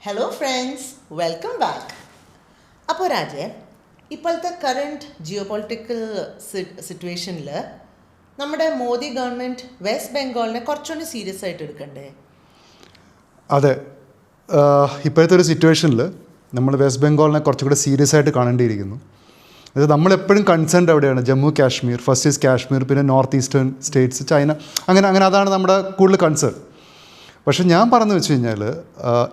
Hello friends, welcome back. അപ്പോൾ രാജേ, ഇപ്പോഴത്തെ current geo political സിറ്റുവേഷനിൽ നമ്മുടെ മോദി ഗവൺമെൻറ് വെസ്റ്റ് ബംഗാളിനെ കുറച്ചുകൂടി സീരിയസ് ആയിട്ട് എടുക്കണ്ടേ? അതെ, ഇപ്പോഴത്തെ ഒരു സിറ്റുവേഷനിൽ നമ്മൾ വെസ്റ്റ് ബംഗാളിനെ കുറച്ചുകൂടി സീരിയസ് ആയിട്ട് കാണേണ്ടിയിരിക്കുന്നു. അത് നമ്മളെപ്പോഴും കൺസേൺഡ് എവിടെയാണ്? ജമ്മു കാശ്മീർ, ഫസ്റ്റ് ഈസ് കാശ്മീർ, പിന്നെ നോർത്ത് ഈസ്റ്റേൺ സ്റ്റേറ്റ്സ്, ചൈന, അങ്ങനെ അതാണ് നമ്മുടെ കൂടുതൽ കൺസേൺ. പക്ഷേ ഞാൻ പറഞ്ഞു വെച്ച് കഴിഞ്ഞാൽ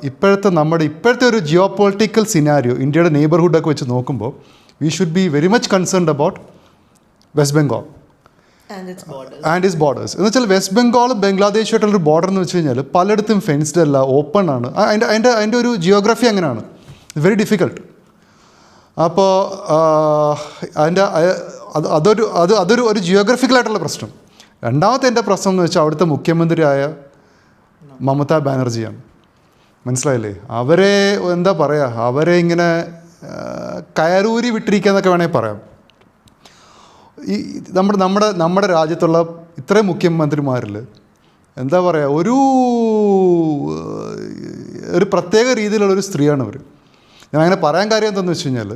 ഇപ്പോഴത്തെ ഒരു ജിയോ പൊളിറ്റിക്കൽ സിനാരിയോ, ഇന്ത്യയുടെ നെയ്ബർഹുഡൊക്കെ വെച്ച് നോക്കുമ്പോൾ V should be very much concerned about west Bengal and it's borders. എന്ന് വെച്ചാൽ വെസ്റ്റ് ബംഗാളും ബംഗ്ലാദേശുമായിട്ടുള്ളൊരു ബോർഡർ എന്ന് വെച്ച് കഴിഞ്ഞാൽ പലയിടത്തും ഫെൻസ്ഡ് അല്ല, ഓപ്പൺ ആണ്. അതിൻ്റെ ഒരു ജിയോഗ്രഫി അങ്ങനെയാണ്, വെരി ഡിഫിക്കൾട്ട്. അപ്പോൾ അതൊരു ജിയോഗ്രഫിക്കലായിട്ടുള്ള പ്രശ്നം. രണ്ടാമത്തെ എൻ്റെ പ്രശ്നം എന്ന് വെച്ചാൽ അവിടുത്തെ മുഖ്യമന്ത്രിയായ മമതാ ബാനർജിയാണ്. മനസ്സിലായില്ലേ? അവരെ എന്താ പറയുക, അവരെ ഇങ്ങനെ കയറൂരി വിട്ടിരിക്കുക എന്നൊക്കെ വേണമെങ്കിൽ പറയാം. ഈ നമ്മുടെ രാജ്യത്തുള്ള ഇത്രയും മുഖ്യമന്ത്രിമാരിൽ എന്താ പറയുക, ഒരു പ്രത്യേക രീതിയിലുള്ളൊരു സ്ത്രീയാണ് അവർ. ഞാൻ അങ്ങനെ പറയാൻ കാര്യം എന്താണെന്ന് വെച്ച് കഴിഞ്ഞാൽ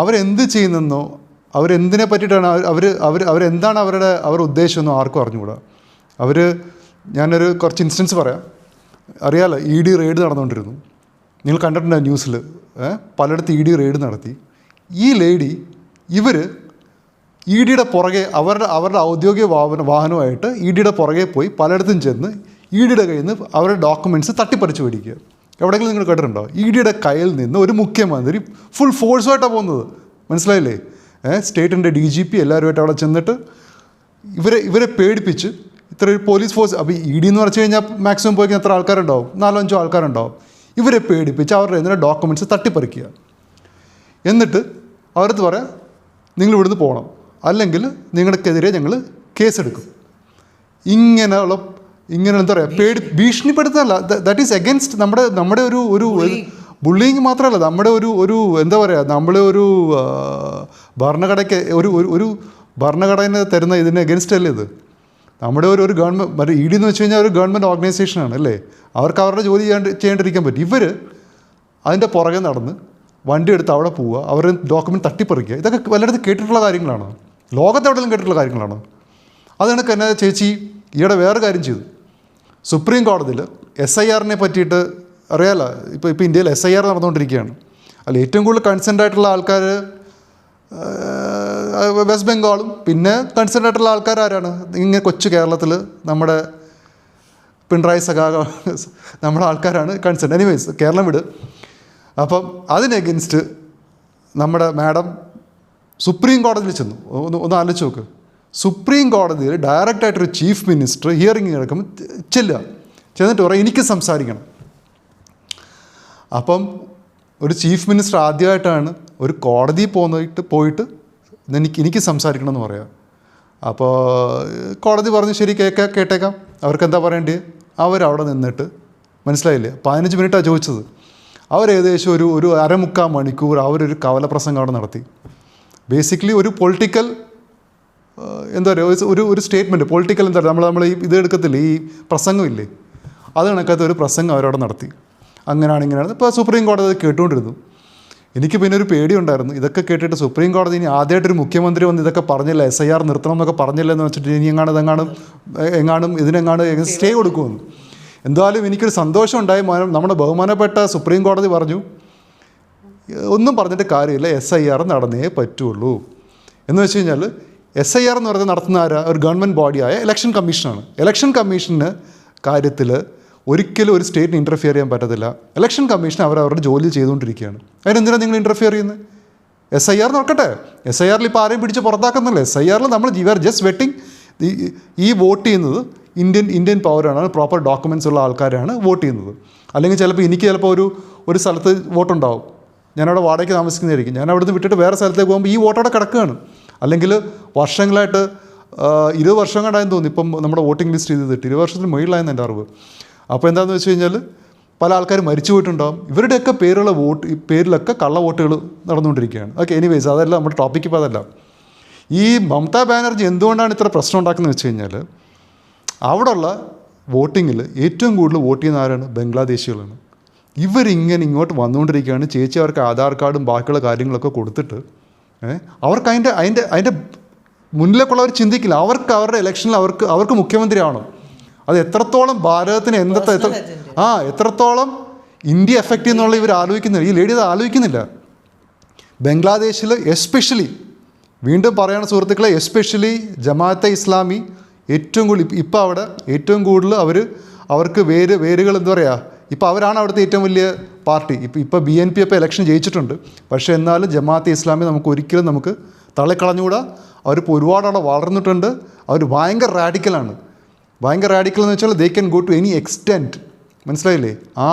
അവരെന്ത് ചെയ്യുന്നെന്നോ അവരെന്തിനെ പറ്റിയിട്ടാണ് അവരെന്താണ് അവരുടെ ഉദ്ദേശമെന്നോ ആർക്കും അറിഞ്ഞുകൂടാ. ഞാനൊരു കുറച്ച് ഇൻസ്റ്റൻസ് പറയാം. അറിയാമല്ലോ, ED റെയ്ഡ് നടന്നുകൊണ്ടിരുന്നു. നിങ്ങൾ കണ്ടിട്ടുണ്ടോ ന്യൂസിൽ? പലയിടത്ത് ED റെയ്ഡ് നടത്തി. ഈ ലേഡി EDയുടെ പുറകെ അവരുടെ ഔദ്യോഗിക വാഹനമായിട്ട് EDയുടെ പുറകെ പോയി പലയിടത്തും ചെന്ന് EDയുടെ കയ്യിൽ നിന്ന് അവരുടെ ഡോക്യുമെൻറ്റ്സ് തട്ടിപ്പറിച്ച് മേടിക്കുക. എവിടെയെങ്കിലും നിങ്ങൾ കേട്ടിട്ടുണ്ടോ? EDയുടെ കയ്യിൽ നിന്ന് ഒരു മുഖ്യമന്ത്രി ഫുൾ ഫോഴ്സുമായിട്ടാണ് പോകുന്നത്. മനസ്സിലായില്ലേ? സ്റ്റേറ്റിൻ്റെ DGP എല്ലാവരുമായിട്ട് അവിടെ ചെന്നിട്ട് ഇവരെ പേടിപ്പിച്ച് ഇത്ര ഒരു പോലീസ് ഫോഴ്സ്. അപ്പോൾ ED എന്ന് പറഞ്ഞു കഴിഞ്ഞാൽ മാക്സിമം പോയി എത്ര ആൾക്കാരുണ്ടാവും? 4-5 ആൾക്കാരുണ്ടാവും. ഇവരെ പേടിപ്പിച്ച് അവരുടെ എന്തിനാ ഡോക്യുമെൻറ്റ്സ് തട്ടിപ്പറിക്കുക. എന്നിട്ട് അവരടുത്ത് പറയാം, നിങ്ങൾ ഇവിടുന്ന് പോകണം, അല്ലെങ്കിൽ നിങ്ങൾക്കെതിരെ ഞങ്ങൾ കേസെടുക്കും. ഇങ്ങനെ എന്താ പറയുക, ഭീഷണിപ്പെടുത്തല്ല. ദാറ്റ് ഈസ് എഗൻസ്റ്റ് നമ്മുടെ ഒരു ബുള്ളിങ് മാത്രമല്ല, നമ്മുടെ ഒരു എന്താ പറയുക, നമ്മളെ ഒരു ഭരണഘടനയ്ക്ക് ഒരു ഭരണഘടന തരുന്ന ഇതിന് എഗൻസ്റ്റ് അല്ലേ ഇത്? നമ്മുടെ ഒരു ഗവൺമെൻറ് ED എന്ന് വെച്ച് കഴിഞ്ഞാൽ ഒരു ഗവൺമെൻറ് ഓർഗനൈസേഷനാണ് അല്ലേ? അവർക്ക് അവരുടെ ജോലി ചെയ്യേണ്ടിരിക്കാൻ പറ്റും. ഇവർ അതിൻ്റെ പുറകെ നടന്ന് വണ്ടി എടുത്ത് അവിടെ പോവുക, അവരുടെ ഡോക്യുമെൻറ്റ് തട്ടിപ്പറിക്കുക. ഇതൊക്കെ വല്ലയിടത്ത് കേട്ടിട്ടുള്ള കാര്യങ്ങളാണ്, ലോകത്തെവിടെയും കേട്ടിട്ടുള്ള കാര്യങ്ങളാണ്. അത് കണക്ക് എന്നെ ചേച്ചി ഈയിടെ വേറെ കാര്യം ചെയ്തു. സുപ്രീം കോടതിയിൽ SIRനെ പറ്റിയിട്ട് അറിയാമല്ലോ, ഇപ്പോൾ ഇന്ത്യയിൽ SIR നടന്നുകൊണ്ടിരിക്കുകയാണ്. അല്ല, ഏറ്റവും കൂടുതൽ കൺസേൺഡ് ആയിട്ടുള്ള ആൾക്കാർ വെസ്റ്റ് ബംഗാളും പിന്നെ കൺസേൺഡ് ആയിട്ടുള്ള ആൾക്കാർ ആരാണ്? ഇങ്ങനെ കൊച്ചു കേരളത്തിൽ നമ്മുടെ പിണറായി നമ്മുടെ ആൾക്കാരാണ് കൺസേൺ. എനിവേസ്, കേരളം വിട്. അപ്പം അതിനെഗൻസ്റ്റ് നമ്മുടെ മാഡം സുപ്രീം കോടതിയിൽ ചെന്നു. ഒന്ന് ആലോചിച്ച് നോക്ക്. സുപ്രീം കോടതിയിൽ ഡയറക്റ്റായിട്ടൊരു ചീഫ് മിനിസ്റ്റർ ഹിയറിംഗ് കിടക്കുമ്പോൾ ചെന്നിട്ട് പറയും എനിക്ക് സംസാരിക്കണം. അപ്പം ഒരു ചീഫ് മിനിസ്റ്റർ ആദ്യമായിട്ടാണ് ഒരു കോടതിയിൽ പോയിട്ട് എനിക്ക് സംസാരിക്കണം എന്ന് പറയാം. അപ്പോൾ കോടതി പറഞ്ഞു ശരി, കേട്ടേക്കാം, അവർക്ക് എന്താ പറയേണ്ടത്. അവരവിടെ നിന്നിട്ട്, മനസ്സിലായില്ലേ, 15 മിനിറ്റാണ് ചോദിച്ചത്. അവരേകദേശം ഒരു അരമുക്കാൽ മണിക്കൂർ അവരൊരു കവലപ്രസംഗം അവിടെ നടത്തി. ബേസിക്കലി ഒരു പൊളിറ്റിക്കൽ എന്താ പറയുക, ഒരു സ്റ്റേറ്റ്മെൻറ്റ്, പൊളിറ്റിക്കൽ എന്താ പറയുക, നമ്മൾ ഇത് എടുക്കത്തില്ലേ, ഈ പ്രസംഗമില്ലേ, അത് കണക്കത്തെ ഒരു പ്രസംഗം അവരവിടെ നടത്തി. ഇങ്ങനെയാണ്. ഇപ്പോൾ സുപ്രീം കോടതി അത് കേട്ടുകൊണ്ടിരുന്നു. എനിക്ക് പിന്നെ ഒരു പേടിയുണ്ടായിരുന്നു, ഇതൊക്കെ കേട്ടിട്ട് സുപ്രീം കോടതി ഇനി ആദ്യമായിട്ടൊരു മുഖ്യമന്ത്രി വന്ന് ഇതൊക്കെ പറഞ്ഞില്ല, SIR നിർത്തണം എന്നൊക്കെ പറഞ്ഞില്ല എന്ന് വെച്ചിട്ട് ഇനി ഇതിനെങ്ങാണ്ട് സ്റ്റേ കൊടുക്കുമെന്ന്. എന്തായാലും എനിക്കൊരു സന്തോഷം ഉണ്ടായി. നമ്മുടെ ബഹുമാനപ്പെട്ട സുപ്രീം കോടതി പറഞ്ഞു, ഒന്നും പറഞ്ഞിട്ട് കാര്യമില്ല, SIR നടന്നേ പറ്റുള്ളൂ. എന്ന് വെച്ച് കഴിഞ്ഞാൽ SIR എന്ന് പറയുന്നത് നടത്തുന്ന ഒരു ഗവൺമെൻറ് ബോഡിയായ ഇലക്ഷൻ കമ്മീഷനാണ്. ഇലക്ഷൻ കമ്മീഷന് കാര്യത്തിൽ ഒരിക്കലും ഒരു സ്റ്റേറ്റിന് ഇൻ്റർഫിയർ ചെയ്യാൻ പറ്റത്തില്ല. ഇലക്ഷൻ കമ്മീഷൻ അവരുടെ ജോലി ചെയ്തുകൊണ്ടിരിക്കുകയാണ്. അതിനെന്തിനാണ് നിങ്ങൾ ഇൻ്റർഫിയർ ചെയ്യുന്നത്? SIR നോക്കട്ടെ. SIRൽ ഇപ്പോൾ ആരെയും പിടിച്ച് പുറത്താക്കുന്നില്ല. SIRൽ നമ്മൾ ജസ്റ്റ് വെറ്റിംഗ്. ഈ വോട്ട് ചെയ്യുന്നത് ഇന്ത്യൻ പൗരാണ്, പ്രോപ്പർ ഡോക്യുമെൻറ്റ്സ് ഉള്ള ആൾക്കാരാണ് വോട്ട് ചെയ്യുന്നത്. അല്ലെങ്കിൽ ചിലപ്പോൾ ഒരു സ്ഥലത്ത് വോട്ടുണ്ടാവും, ഞാനവിടെ വാടകയ്ക്ക് താമസിക്കുന്നതായിരിക്കും, ഞാൻ അവിടുന്ന് വിട്ടിട്ട് വേറെ സ്ഥലത്തേക്ക് പോകുമ്പോൾ ഈ വോട്ടവിടെ കിടക്കുകയാണ്. അല്ലെങ്കിൽ വർഷങ്ങളായിട്ട് 20 വർഷം കണ്ടായെന്ന് തോന്നി ഇപ്പം നമ്മുടെ വോട്ടിംഗ് ലിസ്റ്റ് ചെയ്തിട്ട് 20 വർഷത്തിന് മുകളിലായെന്ന് എൻ്റെ അറിവ്. അപ്പോൾ എന്താണെന്ന് വെച്ച് കഴിഞ്ഞാൽ പല ആൾക്കാർ മരിച്ചു പോയിട്ടുണ്ടാകും. ഇവരുടെയൊക്കെ പേരിലൊക്കെ കള്ള വോട്ടുകൾ നടന്നുകൊണ്ടിരിക്കുകയാണ്. ഓക്കെ, എനിവേസ്, അതല്ല നമ്മുടെ ടോപ്പിക്ക്. ഇപ്പോൾ അതല്ല, ഈ മമതാ ബാനർജി എന്തുകൊണ്ടാണ് ഇത്ര പ്രശ്നം ഉണ്ടാക്കുന്നത് വെച്ച് കഴിഞ്ഞാൽ അവിടെയുള്ള വോട്ടിങ്ങിൽ ഏറ്റവും കൂടുതൽ വോട്ട് ചെയ്യുന്ന ആരാണ്? ബംഗ്ലാദേശികളാണ്. ഇവരിങ്ങനെ ഇങ്ങോട്ട് വന്നുകൊണ്ടിരിക്കുകയാണ്. ചേച്ചി അവർക്ക് ആധാർ കാർഡും ബാക്കിയുള്ള കാര്യങ്ങളൊക്കെ കൊടുത്തിട്ട് അവർക്ക് അതിൻ്റെ മുന്നിലേക്കുള്ളവർ ചിന്തിക്കില്ല. അവർക്ക് അവരുടെ ഇലക്ഷനിൽ അവർക്ക് മുഖ്യമന്ത്രി ആവണം. അത് എത്രത്തോളം ഭാരതത്തിന് എത്രത്തോളം ഇന്ത്യ എഫക്റ്റ് എന്നുള്ള ഇവർ ആലോചിക്കുന്നില്ല. ഈ ലേഡി അത് ആലോചിക്കുന്നില്ല. ബംഗ്ലാദേശിൽ എസ്പെഷ്യലി, വീണ്ടും പറയുന്ന സുഹൃത്തുക്കളെ, എസ്പെഷ്യലി ജമാഅത്തെ ഇസ്ലാമി ഏറ്റവും കൂടുതൽ ഇപ്പോൾ അവിടെ ഏറ്റവും കൂടുതൽ അവർക്ക് വേരുകൾ എന്താ പറയുക, ഇപ്പോൾ അവരാണ് അവിടുത്തെ ഏറ്റവും വലിയ പാർട്ടി. ഇപ്പോൾ BNP ഇപ്പോൾ ഇലക്ഷൻ ജയിച്ചിട്ടുണ്ട്. പക്ഷേ എന്നാലും ജമാഅത്തെ ഇസ്ലാമി നമുക്ക് തള്ളിക്കളഞ്ഞുകൂടാ. അവരിപ്പോൾ ഒരുപാട് അവിടെ വളർന്നിട്ടുണ്ട്. അവർ ഭയങ്കര റാഡിക്കലാണ്. ഭയങ്കര റാഡിക്കൽ എന്ന് വെച്ചാൽ they can go to any extent. മനസ്സിലായില്ലേ?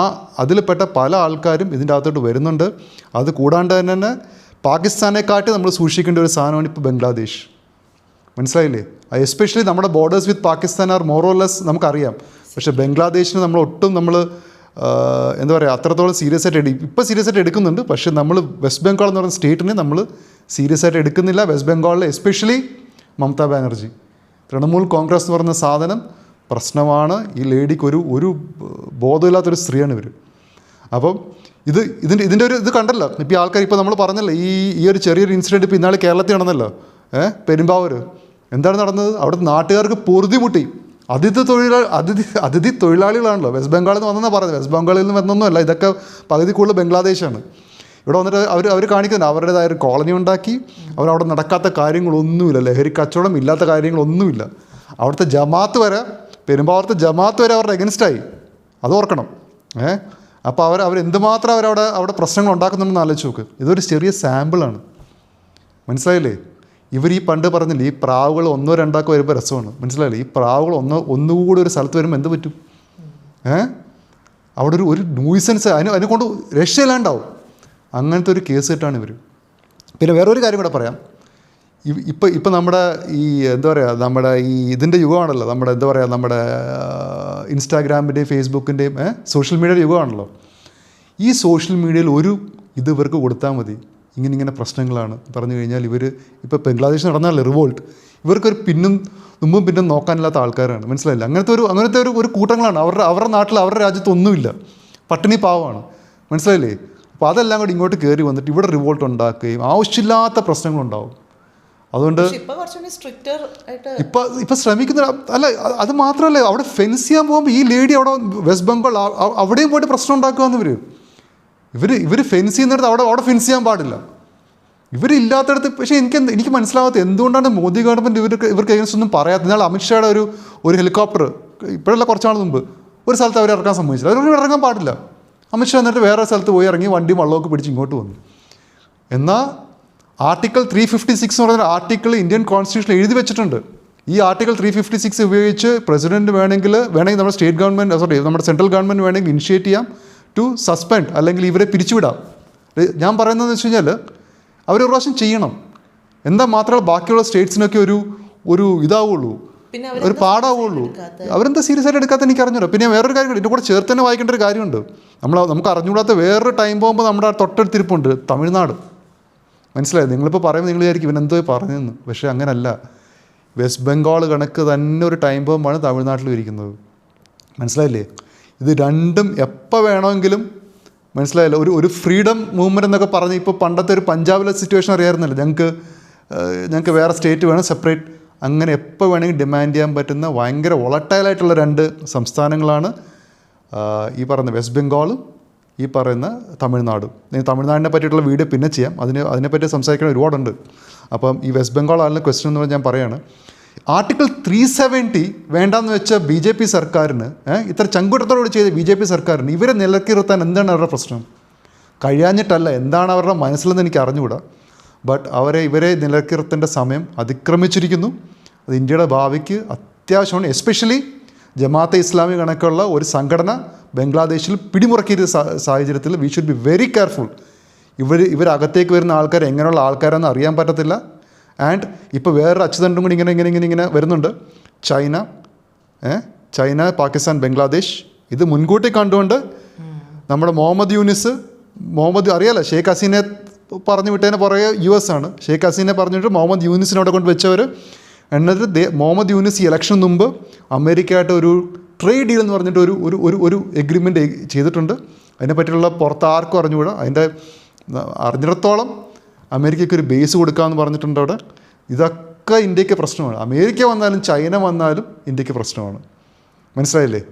അതിൽപ്പെട്ട പല ആൾക്കാരും ഇതിൻ്റെ അകത്തോട്ട് വരുന്നുണ്ട്. അത് കൂടാണ്ട് തന്നെ പാകിസ്ഥാനെക്കാട്ടി നമ്മൾ സൂക്ഷിക്കേണ്ട ഒരു സാധനമാണ് ഇപ്പോൾ ബംഗ്ലാദേശ്. മനസ്സിലായില്ലേ? എസ്പെഷ്യലി നമ്മുടെ borders with Pakistan are more or less നമുക്കറിയാം. പക്ഷേ ബംഗ്ലാദേശിന് നമ്മൾ എന്താ പറയുക, അത്രത്തോളം സീരിയസ് ആയിട്ട് എടുക്കുന്നുണ്ട്. പക്ഷേ നമ്മൾ വെസ്റ്റ് ബംഗാൾ എന്ന് പറയുന്ന സ്റ്റേറ്റിനെ നമ്മൾ സീരിയസ് ആയിട്ട് എടുക്കുന്നില്ല. വെസ്റ്റ് ബംഗാളിൽ എസ്പെഷ്യലി മമതാ ബാനർജി, തൃണമൂൽ കോൺഗ്രസ് എന്ന് പറയുന്ന സാധനം പ്രശ്നമാണ്. ഈ ലേഡിക്ക് ഒരു ബോധമില്ലാത്തൊരു സ്ത്രീയാണ് ഇവർ. അപ്പം ഇതിൻ്റെ ഇത് കണ്ടല്ലോ. ഇപ്പോൾ ആൾക്കാർ ഇപ്പോൾ നമ്മൾ പറഞ്ഞല്ലോ, ഈ ഒരു ചെറിയൊരു ഇൻസിഡൻറ്റ് ഇപ്പോൾ ഇന്നാൾ കേരളത്തിൽ നടന്നല്ലോ. പെരുമ്പാവൂർ എന്താണ് നടന്നത്? അവിടുത്തെ നാട്ടുകാർക്ക് പൊറുതിമുട്ടി. അതിഥി തൊഴിലാളികളാണല്ലോ. വെസ്റ്റ് ബംഗാളിൽ നിന്ന് വന്നെന്നാണ് പറയുന്നത്. വെസ്റ്റ് ബംഗാളിൽ നിന്ന് വന്നൊന്നുമല്ല. ഇതൊക്കെ പകുതി കൂടുതൽ ബംഗ്ലാദേശാണ്. ഇവിടെ വന്നിട്ട് അവർ കാണിക്കുന്നത് അവരുടേതായ ഒരു കോളനി ഉണ്ടാക്കി. അവരവിടെ നടക്കാത്ത കാര്യങ്ങളൊന്നുമില്ല. ലഹരി കച്ചവടം ഇല്ലാത്ത കാര്യങ്ങളൊന്നുമില്ല. അവിടുത്തെ ജമാഅത്ത് വരെ, പെരുമ്പാവൂരത്തെ ജമാഅത്ത് വരെ അവരുടെ എഗൻസ്റ്റായി. അത് ഓർക്കണം. അപ്പോൾ അവരെന്തുമാത്രം അവിടെ പ്രശ്നങ്ങൾ ഉണ്ടാക്കുന്നുണ്ടെന്ന് ആലോചിച്ച് നോക്ക്. ഇതൊരു ചെറിയ സാമ്പിളാണ്. മനസ്സിലായില്ലേ? ഇവർ ഈ പണ്ട് പറഞ്ഞില്ലേ, ഈ പ്രാവുകൾ 1-2 വരുമ്പോൾ രസമാണ്. മനസ്സിലായില്ലേ? ഈ പ്രാവുകൾ ഒന്നുകൂടി ഒരു സ്ഥലത്ത് വരുമ്പോൾ എന്ത് പറ്റും? അവിടെ ഒരു ന്യൂസൻസ് അതിനെ കൊണ്ട് രക്ഷയില്ലാണ്ടാവും. അങ്ങനത്തെ ഒരു കേസ് കിട്ടാണ് ഇവർ. പിന്നെ വേറൊരു കാര്യം കൂടെ പറയാം. ഇപ്പം നമ്മുടെ എന്താ പറയുക, നമ്മുടെ ഇതിൻ്റെ യുഗമാണല്ലോ. നമ്മുടെ ഇൻസ്റ്റാഗ്രാമിൻ്റെയും ഫേസ്ബുക്കിൻ്റെയും സോഷ്യൽ മീഡിയയുടെ യുഗമാണല്ലോ. ഈ സോഷ്യൽ മീഡിയയിൽ ഇത് ഇവർക്ക് കൊടുത്താൽ മതി. ഇങ്ങനെ പ്രശ്നങ്ങളാണ് പറഞ്ഞു കഴിഞ്ഞാൽ ഇപ്പോൾ ബംഗ്ലാദേശ് നടന്നാലേ റിവോൾട്ട്, ഇവർക്കൊരു മുമ്പും പിന്നും നോക്കാനില്ലാത്ത ആൾക്കാരാണ്. മനസ്സിലായില്ല? അങ്ങനത്തെ ഒരു കൂട്ടങ്ങളാണ്. അവരുടെ നാട്ടിൽ, അവരുടെ രാജ്യത്ത് ഒന്നുമില്ല, പട്ടിണി പാവമാണ്. മനസ്സിലായില്ലേ? അപ്പോൾ അതെല്ലാം കൂടി ഇങ്ങോട്ട് കയറി വന്നിട്ട് ഇവിടെ റിവോൾട്ട് ഉണ്ടാക്കുകയും ആവശ്യമില്ലാത്ത പ്രശ്നങ്ങളുണ്ടാവും. അതുകൊണ്ട് ഇപ്പം ശ്രമിക്കുന്ന അല്ല, അത് മാത്രമല്ല, അവിടെ ഫെൻസ് ചെയ്യാൻ പോകുമ്പോൾ ഈ ലേഡി അവിടെ വെസ്റ്റ് ബംഗാൾ അവിടെയും പോയിട്ട് പ്രശ്നം ഉണ്ടാക്കുകയെന്ന് ഇവർ ഫെൻസ് ചെയ്യുന്നിടത്ത് അവിടെ ഫെൻസ് ചെയ്യാൻ പാടില്ല. ഇവരില്ലാത്തടത്ത്. പക്ഷേ എനിക്ക് മനസ്സിലാവാത്ത എന്തുകൊണ്ടാണ് മോദി ഗവൺമെൻറ് ഇവർക്ക് എഗൻസ്റ്റ് ഒന്നും പറയാത്തത്. എന്നാൽ അമിത്ഷായുടെ ഒരു ഹെലികോപ്റ്റർ ഇപ്പോഴല്ല, കുറച്ചാൾ മുമ്പ് ഒരു സ്ഥലത്ത് അവർ ഇറക്കാൻ സമ്മതിച്ചില്ല. അവർ ഇറങ്ങാൻ പാടില്ല. അമിത്ഷാ എന്നിട്ട് വേറെ സ്ഥലത്ത് പോയി ഇറങ്ങി വണ്ടി വള്ളമൊക്കെ പിടിച്ച് ഇങ്ങോട്ട് വന്നു. എന്നാൽ ആർട്ടിക്കിൾ 356 എന്ന് പറയുന്ന ആർട്ടിക്കിൾ ഇന്ത്യൻ കോൺസ്റ്റിറ്റ്യൂഷനിൽ എഴുതി വെച്ചിട്ടുണ്ട്. ഈ ആർട്ടിക്കിൾ 356 ഉപയോഗിച്ച് പ്രസിഡന്റ് വേണമെങ്കിൽ നമ്മുടെ സ്റ്റേറ്റ് ഗവൺമെൻറ് നമ്മുടെ സെൻട്രൽ ഗവൺമെൻറ് വേണമെങ്കിൽ ഇനിഷ്യേറ്റ് ചെയ്യാം ടു സസ്പെൻഡ്, അല്ലെങ്കിൽ ഇവരെ പിരിച്ചുവിടാം. ഞാൻ പറയുന്നതെന്ന് വെച്ച് കഴിഞ്ഞാൽ അവരൊരു പ്രാവശ്യം ചെയ്യണം. എന്താ മാത്രമല്ല ബാക്കിയുള്ള സ്റ്റേറ്റ്സിനൊക്കെ ഒരു ഇതാവുള്ളൂ, ഒരു പാടാവുള്ളൂ. അവരെന്താ സീരിയസ് ആയിട്ട് എടുക്കാത്ത എനിക്ക് അറിഞ്ഞല്ലോ. പിന്നെ വേറൊരു കാര്യം, ഇതിൻ്റെ കൂടെ ചേർത്ത് തന്നെ വായിക്കേണ്ട ഒരു കാര്യമുണ്ട്. നമുക്ക് അറിഞ്ഞുകൂടാത്ത വേറൊരു ടൈം പോകുമ്പോൾ നമ്മുടെ തൊട്ടടുത്തിരിപ്പുണ്ട് തമിഴ്നാട്. മനസ്സിലായത്? നിങ്ങളിപ്പോൾ പറയുമ്പോൾ നിങ്ങൾ വിചാരിക്കും ഇവനെന്തോ പറഞ്ഞതെന്ന്. പക്ഷേ അങ്ങനല്ല. വെസ്റ്റ് ബംഗാൾ കണക്ക് തന്നെ ഒരു ടൈം ബോംബാണ് തമിഴ്നാട്ടിൽ ഇരിക്കുന്നത്. മനസ്സിലായില്ലേ? ഇത് രണ്ടും എപ്പോൾ വേണമെങ്കിലും, മനസ്സിലായില്ല, ഒരു ഫ്രീഡം മൂവ്മെൻറ്റ് എന്നൊക്കെ പറഞ്ഞ് ഇപ്പോൾ പണ്ടത്തെ ഒരു പഞ്ചാബിലെ സിറ്റുവേഷൻ അറിയാമായിരുന്നല്ലോ. ഞങ്ങൾക്ക് വേറെ സ്റ്റേറ്റ് വേണം സെപ്പറേറ്റ്, അങ്ങനെ എപ്പോൾ വേണമെങ്കിൽ ഡിമാൻഡ് ചെയ്യാൻ പറ്റുന്ന ഭയങ്കര വോളട്ടൈലായിട്ടുള്ള 2 സംസ്ഥാനങ്ങളാണ് ഈ പറയുന്ന വെസ്റ്റ് ബംഗാളും ഈ പറയുന്ന തമിഴ്നാടും. തമിഴ്നാടിനെ പറ്റിയിട്ടുള്ള വീഡിയോ പിന്നെ ചെയ്യാം. അതിനെപ്പറ്റി സംസാരിക്കാൻ ഒരുപാടുണ്ട്. അപ്പം ഈ വെസ്റ്റ് ബംഗാൾ ആളുടെ ക്വസ്റ്റ്യൻ എന്ന് പറഞ്ഞാൽ ഞാൻ പറയുകയാണ്, ആർട്ടിക്കിൾ 370 വേണ്ടാന്ന് വെച്ച BJP സർക്കാരിന്, ഇത്ര ചങ്കൂറ്റത്തോടുകൂടി ചെയ്ത BJP സർക്കാരിന് ഇവരെ നിലക്കിറുത്താൻ എന്താണ് അവരുടെ പ്രശ്നം? കഴിയാഞ്ഞിട്ടല്ല, എന്താണ് അവരുടെ മനസ്സിലെന്ന് എനിക്ക് അറിഞ്ഞുകൂടാ. ബട്ട് ഇവരെ നിലക്കിറുത്തേണ്ട സമയം അതിക്രമിച്ചിരിക്കുന്നു. അത് ഇന്ത്യയുടെ ഭാവിക്ക് അത്യാവശ്യമാണ്. എസ്പെഷ്യലി ജമാഅത്തെ ഇസ്ലാമി കണക്കുള്ള ഒരു സംഘടന ബംഗ്ലാദേശിൽ പിടിമുറക്കിയ സാഹചര്യത്തിൽ we should be very careful. ഇവരകത്തേക്ക് വരുന്ന ആൾക്കാർ എങ്ങനെയുള്ള ആൾക്കാരെന്ന് അറിയാൻ പറ്റത്തില്ല. ആൻഡ് ഇപ്പോൾ വേറൊരു അച്ചുതണ്ടും കൂടി ഇങ്ങനെ വരുന്നുണ്ട്. ചൈന, പാകിസ്ഥാൻ, ബംഗ്ലാദേശ്. ഇത് മുൻകൂട്ടി കണ്ടുകൊണ്ട് നമ്മുടെ മുഹമ്മദ് അറിയാലോ, ഷെയ്ഖ് ഹസീനെ പറഞ്ഞു വിട്ടതിന് പുറകെ US ആണ്. ഷെയ്ഖ് ഹസീനെ പറഞ്ഞിട്ട് മുഹമ്മദ് യൂനിസിനെ അവിടെ കൊണ്ട് വെച്ചവർ. എന്നിട്ട് മുഹമ്മദ് യൂനിസ് ഈ ഇലക്ഷൻ മുമ്പ് അമേരിക്കയായിട്ട് ഒരു ട്രേഡ് ഡീൽ എന്ന് പറഞ്ഞിട്ട് ഒരു എഗ്രിമെൻ്റ് ചെയ്തിട്ടുണ്ട്. അതിനെപ്പറ്റിയുള്ള പുറത്ത് ആർക്കും അറിഞ്ഞുകൂടാ. അതിൻ്റെ അറിഞ്ഞിടത്തോളം അമേരിക്കയ്ക്ക് ഒരു ബേസ് കൊടുക്കാമെന്ന് പറഞ്ഞിട്ടുണ്ട് അവിടെ. ഇതൊക്കെ ഇന്ത്യക്ക് പ്രശ്നമാണ്. അമേരിക്ക വന്നാലും ചൈന വന്നാലും ഇന്ത്യക്ക് പ്രശ്നമാണ്. മനസ്സിലായില്ലേ?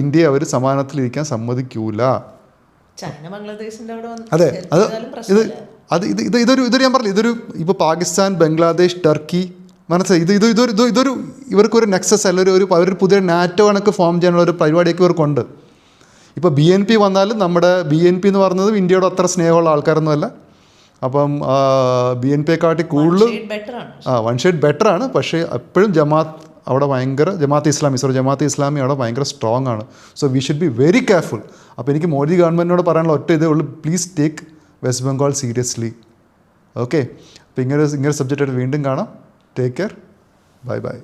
ഇന്ത്യയെ അവർ സമാധാനത്തിലിരിക്കാൻ സമ്മതിക്കൂല. ചൈന ബംഗ്ലാദേശിൻ്റെ അവിടെ അതെ, ഇതൊരു ഞാൻ പറഞ്ഞു, ഇതൊരു ഇപ്പോൾ പാകിസ്ഥാൻ, ബംഗ്ലാദേശ്, ടർക്കി, മനസ്സിലായി, ഇതൊരു ഇവർക്കൊരു നെക്സസ് അല്ല, ഒരു പുതിയ നാറ്റോ കണക്ക് ഫോം ചെയ്യാനുള്ള ഒരു പരിപാടിയൊക്കെ ഇവർക്കുണ്ട്. ഇപ്പോൾ BNP വന്നാലും നമ്മുടെ BNP എന്ന് പറയുന്നത് ഇന്ത്യയോട് അത്ര സ്നേഹമുള്ള ആൾക്കാരൊന്നുമല്ല. അപ്പം BNPയെക്കാട്ടി കൂടുതൽ വൺ ഷെയ്ഡ് ബെറ്റർ ആണ്. പക്ഷേ എപ്പോഴും ജമാഅത്ത് ഇസ്ലാമി അവിടെ ഭയങ്കര സ്ട്രോങ് ആണ്. So we should be very careful. അപ്പോൾ എനിക്ക് മോദി ഗവൺമെൻറ്റിനോട് പറയാനുള്ള ഒറ്റ ഇതേ ഉള്ളൂ, please take west Bengal seriously. Okay, അപ്പോൾ ഇങ്ങനെ സബ്ജക്റ്റായിട്ട് വീണ്ടും കാണാം. Take care, bye bye.